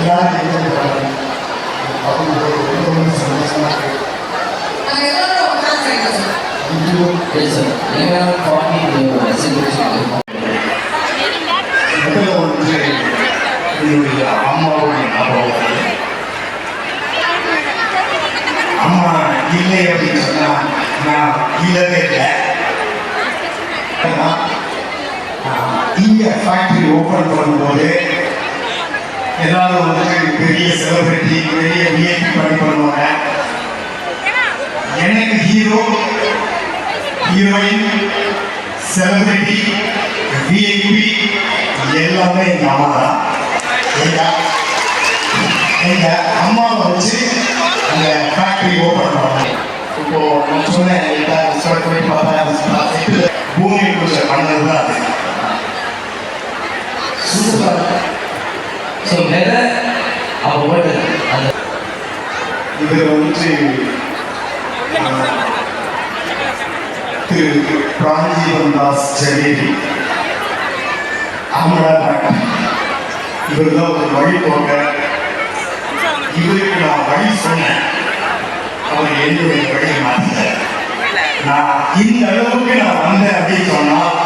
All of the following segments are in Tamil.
எல்லாரும் என்ஜாய் பண்ணுறேன் அப்படின்னு ரொம்ப சந்தோஷமாக இருக்கு. முதல்ல வந்து என்னுடைய அம்மாவுடைய ஞாபகம். அம்மா இல்லை அப்படின்னு சொன்னால் நான் இல்லவே இல்லை. இங்கே ஃபேக்ட்ரி ஓப்பன் பண்ணும்போது எல்லாரும் வந்து பெரிய செலிபிரிட்டி பெரிய விஐபி பண்ணி பண்ணுவாங்க. எனக்கு ஹீரோ ஹீரோயின் செலிபிரிட்டி விஐபி எல்லாமே எங்கள் அம்மா தான். எங்கள் அம்மாவை வச்சு அந்த ஃபேக்ட்ரி ஓப்பன் பண்ணுவாங்க. இப்போ நான் சொன்னேன் ஸ்டார்ட் பண்ணி பார்த்தா பூமி பூஜை பண்ணது தான் அது. இதில் வந்துட்டு திரு பிராணஜீவன் தாஸ் ஜவேரி அகமதாபாத், இவர் தான் ஒரு வழி போக்க. இவருக்கு நான் வழி சொன்னேன், அவர் என்னுடைய வழியை மாற்றினார். நான் இந்த அளவுக்கு நான் வந்தேன் அப்படின்னு சொன்னால்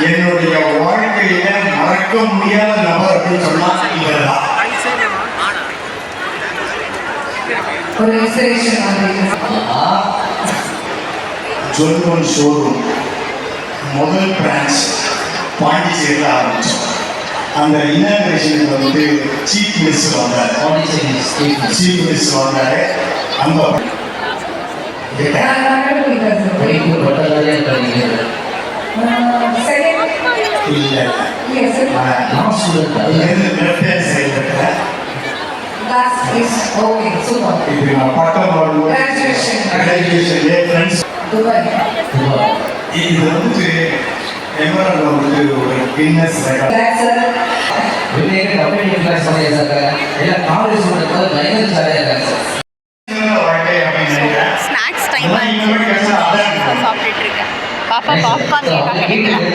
என்னுடைய வாழ்க்கையில மறக்க முடியாத நபர் அப்படின்னு சொன்னா இவர் தான். ஜொல்வன் ஷோரூம் முதல் பிரான்ச் பாண்டிச்சேரியில் ஆரம்பிச்சோம். அந்த இனாகிரேஷனுக்கு வந்து சீஃப் மினிஸ்டர் வந்தார். சீஃப் மினிஸ்டர் வந்தார். அங்க இது வந்து எமரல்ல வந்து ஒரு கின்னஸ் ரெக்கார்ட். ஸ்நாக்ஸ் டைம் சாப்பிட்டுட்டு இருக்கேன். பாப்பா பாப்கார்ன் கேட்கலாம்.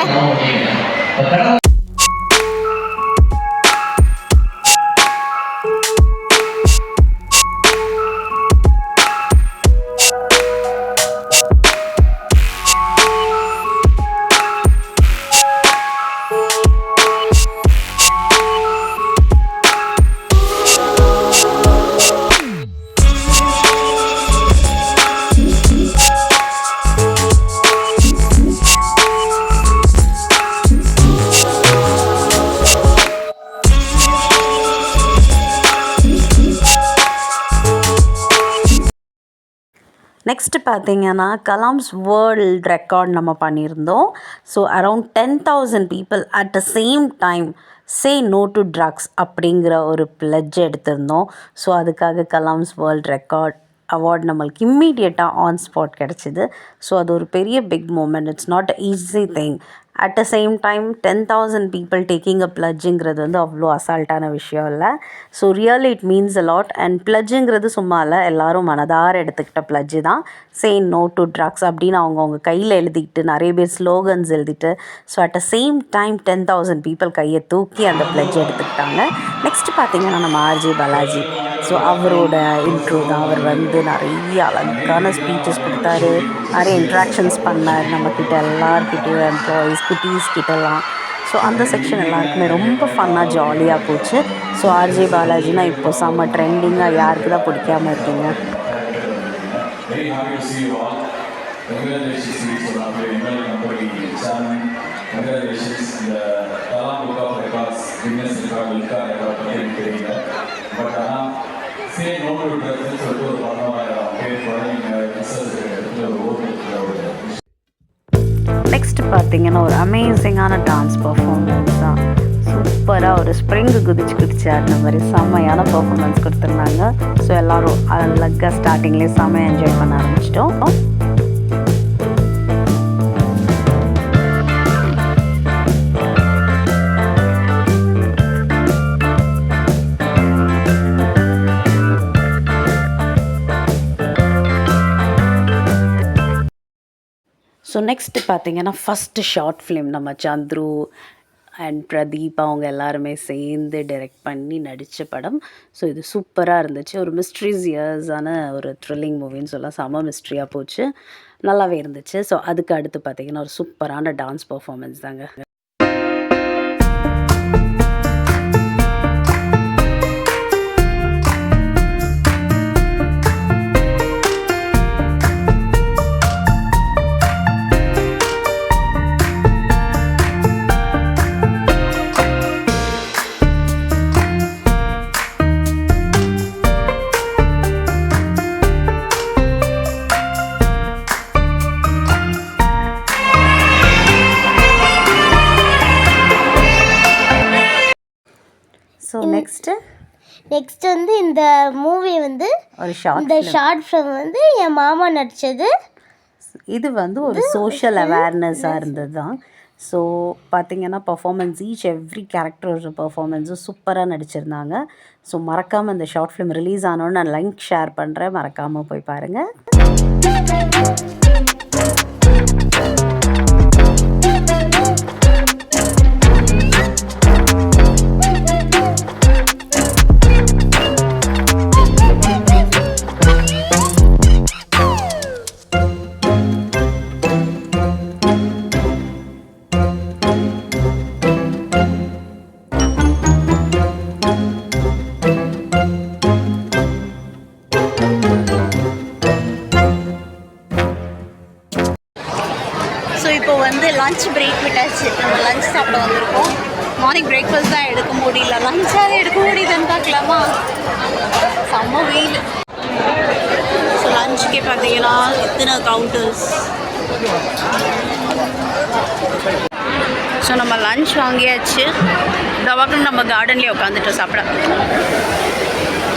நெக்ஸ்ட்டு பார்த்தீங்கன்னா கலாம்ஸ் வேர்ல்ட் ரெக்கார்ட் நம்ம பண்ணியிருந்தோம். So around 10,000 people at the same time say no to drugs அப்படிங்கிற ஒரு பிளட்ஜ் எடுத்திருந்தோம். ஸோ அதுக்காக கலாம்ஸ் வேர்ல்ட் ரெக்கார்ட் அவார்ட் நம்மளுக்கு இம்மீடியட்டாக ஆன் ஸ்பாட் கிடச்சிது. ஸோ அது ஒரு பெரிய big moment. It's not easy thing. At the same time 10,000 people taking a பிளட்ஜுங்கிறது வந்து அவ்வளோ அசால்ட்டான விஷயம் இல்லை. So really it means a lot. And பிளட்ஜுங்கிறது சும்மா இல்லை, எல்லோரும் மனதார எடுத்துக்கிட்ட பிளட்ஜு தான். சே நோ டு ட்ரக்ஸ் அப்படின்னு அவங்க கையில் எழுதிக்கிட்டு நிறைய பேர் ஸ்லோகன்ஸ் எழுதிட்டு so at the same time 10,000 people கையை தூக்கி அந்த பிளட்ஜ் எடுத்துக்கிட்டாங்க. நெக்ஸ்ட்டு பார்த்தீங்கன்னா நம்ம ஆர்ஜே பாலாஜி. ஸோ அவரோட இன்ட்ரோ தான். அவர் வந்து நிறைய அழகான ஸ்பீச்சஸ் கொடுத்தாரு, நிறைய இன்ட்ராக்ஷன்ஸ் பண்ணார் நம்மக்கிட்ட எல்லார்கிட்டையும், எம்ப்ளாயீஸ் குட்டீஸ் கிட்டலாம். ஸோ அந்த செக்ஷன் எல்லாருக்குமே ரொம்ப ஃபன்னாக ஜாலியாக போச்சு. ஸோ ஆர்ஜே பாலாஜினா இப்போ செம்ம ட்ரெண்டிங்காக, யாருக்கு தான் பிடிக்காமல் இருக்கீங்க. நெக்ஸ்ட் பார்த்தீங்கன்னா ஒரு அமேசிங்கான டான்ஸ் பர்ஃபார்மன்ஸ் தான். சூப்பராக ஒரு ஸ்ப்ரிங்கு குதிச்சு ஆடின மாதிரி செம்மையான பர்ஃபார்மன்ஸ் கொடுத்துருந்தாங்க. ஸோ எல்லோரும் அழகாக ஸ்டார்டிங்லேயே செம்மையாக என்ஜாய் பண்ண ஆரம்பிச்சிட்டோம். ஸோ நெக்ஸ்ட்டு பார்த்தீங்கன்னா ஃபஸ்ட்டு ஷார்ட் ஃபிலிம் நம்ம சந்துரு அண்ட் பிரதீப் அவங்க எல்லாருமே சேர்ந்து டைரக்ட் பண்ணி நடித்த படம். ஸோ இது சூப்பராக இருந்துச்சு. ஒரு மிஸ்ட்ரீஸியஸான ஒரு த்ரில்லிங் மூவின்னு சொல்லலாம். செம மிஸ்ட்ரியாக போச்சு, நல்லாவே இருந்துச்சு. ஸோ அதுக்கு அடுத்து பார்த்திங்கன்னா ஒரு சூப்பரான டான்ஸ் பர்ஃபார்மன்ஸ் தாங்க. ஸோ நெக்ஸ்ட் வந்து இந்த மூவி வந்து ஒரு ஷார்ட் ஃபிலிம் வந்து என் மாமா நடித்தது. இது வந்து ஒரு சோஷியல் அவேர்னஸாக இருந்தது தான். ஸோ பார்த்திங்கன்னா பர்ஃபார்மன்ஸ் எவ்ரி கேரக்டரோட பர்ஃபார்மன்ஸும் சூப்பராக நடிச்சிருந்தாங்க. ஸோ மறக்காமல் இந்த ஷார்ட் ஃபிலிம் ரிலீஸ் ஆனோன்னு நான் லிங்க் ஷேர் பண்ணுறேன், மறக்காமல் போய் பாருங்கள். ஸோ இப்போ வந்து லஞ்ச் பிரேக் விட்டாச்சு. நம்ம லஞ்ச் சாப்பிட வந்திருக்கோம். மார்னிங் பிரேக்ஃபாஸ்ட் தான் எடுக்க முடியல, லஞ்சாவது எடுக்க முடியுதுன்னு பார்க்கலாமா? செம்ம வெயில். ஸோ லஞ்சுக்கே பார்த்தீங்கன்னா இத்தனை கவுண்டர்ஸ். ஸோ நம்ம லஞ்ச் வாங்கியாச்சு. தவாக்குன்னு நம்ம கார்டன்லேயே உட்காந்துட்டோம் சாப்பிட.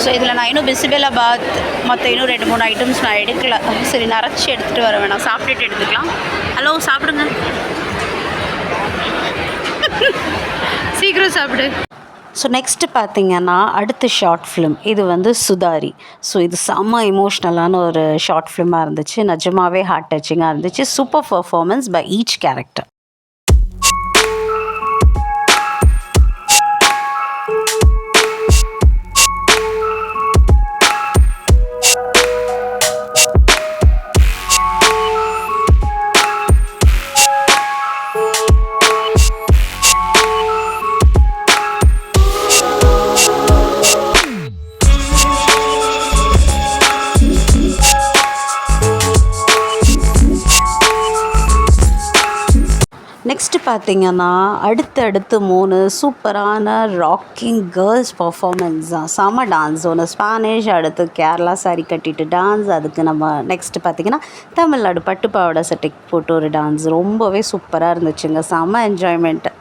ஸோ இதில் நான் இன்னும் பிசிபெல்லா பாத் மற்ற இன்னும் 2-3 ஐட்டம்ஸ் நான் எடுக்கல. சரி நிறச்சி எடுத்துகிட்டு வர வேணாம், சாப்பிட்டுட்டு எடுத்துக்கலாம். ஹலோ சாப்பிடுங்க, சீக்கிரம் சாப்பிடு. ஸோ நெக்ஸ்ட்டு பார்த்திங்கன்னா அடுத்த ஷார்ட் ஃபிலிம் இது வந்து சுதாரி. ஸோ இது செம்ம எமோஷ்னலான ஒரு ஷார்ட் ஃபிலிமாக இருந்துச்சு. நிஜமாகவே ஹார்ட் டச்சிங்காக இருந்துச்சு. Super performance by each character. Next பார்த்திங்கன்னா அடுத்தடுத்து 3 சூப்பரான ராக்கிங் கேர்ள்ஸ் பர்ஃபார்மன்ஸ் தான். செம டான்ஸ். ஒன்று ஸ்பானிஷ், அடுத்து கேரளா சாரி கட்டிட்டு டான்ஸ், அதுக்கு நம்ம நெக்ஸ்ட்டு பார்த்திங்கன்னா தமிழ்நாடு பட்டு பாவாடை சட்டைக்கு போட்டு ஒரு டான்ஸ். ரொம்பவே சூப்பராக இருந்துச்சுங்க, செம என்ஜாய்மெண்ட்டு.